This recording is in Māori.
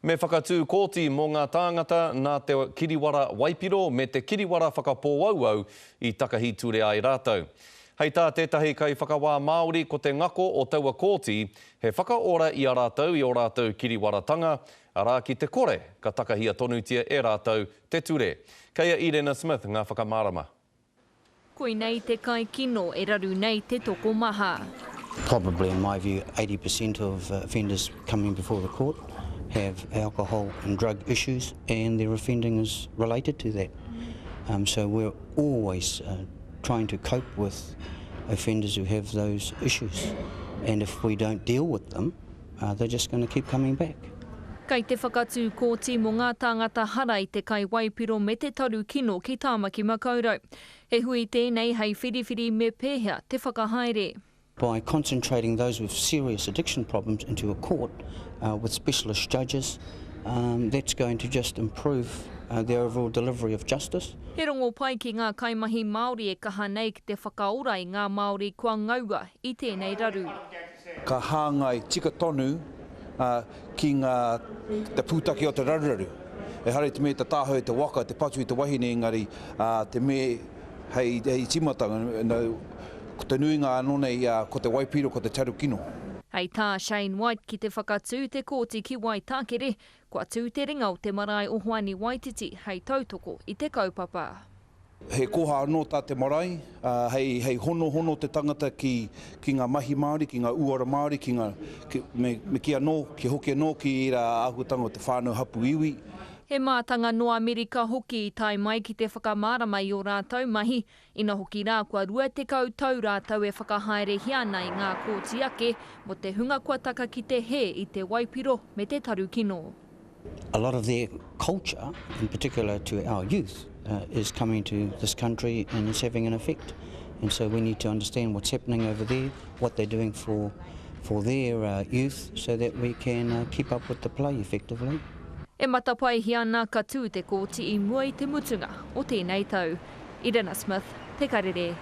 Me whakatū kōti mō ngā tāngata nā te kiriwara Waipiro me te kiriwara whakapōauau I takahi ture ai rātou. Hei tā tētahi kai whakawā Māori ko te ngako o taua kōti, he whakaora I a rātou I o rātou kiriwaratanga, arā ki te kore ka takahia tonutia e rātou te ture. Kei a Irena Smith ngā whakamārama. Koe nei te kai kino e raru nei te toko maha. Probably, in my view, 80% of offenders coming before the court have alcohol and drug issues, and their offending is related to that. So we're always trying to cope with offenders who have those issues. And if we don't deal with them, they're just going to keep coming back. Kei te whakatū kōti mō ngā tāngata hara I te kai Waipiro me te taru kino ki Tāmaki Makaurau. He hui tēnei hei whiriwhiri me pēhea te whakahaere. By concentrating those with serious addiction problems into a court with specialist judges, that's going to just improve the overall delivery of justice. He rongo pai ki ngā kaimahi Māori e kaha nei ki te whakaora I ngā Māori kua ngaua I tēnei raru. Ka hāngai tika tonu ki ngā te pūtaki o te raruraru. E hare te me te tāhau te waka, te patu I te wahine engari, te me hei timatanga, ko te nuinga anō nei ko te Waipiro, ko te taru kino. Hei tā Shane White ki te whakatū te kōti ki Waitakere, kua tū te ringa o te marae o Hoani Waititi hei tautoko I te kaupapa. He koha anō tā te marae, hei hono te tangata ki ngā mahi Māori, ki ngā uara Māori, me ki anō, ki hoki anō ki ira āhuatanga o te whānau hapu iwi. He mātanga no Amerika hoki I tai mai ki te whakamārama I o rātou mahi, ina hoki rā kua rua te kautau rātou e whakahaere hia nei ngā kōti ake mo te hunga kua taka ki te he I te Waipiro me te taru kino. A lot of their culture, in particular to our youth, is coming to this country and is having an effect. And so we need to understand what's happening over there, what they're doing for their youth, so that we can keep up with the play effectively. E matapai hi ana ka tū te kōti I mua I te mutunga o tēnei tau. Irena Smith, Te Karere.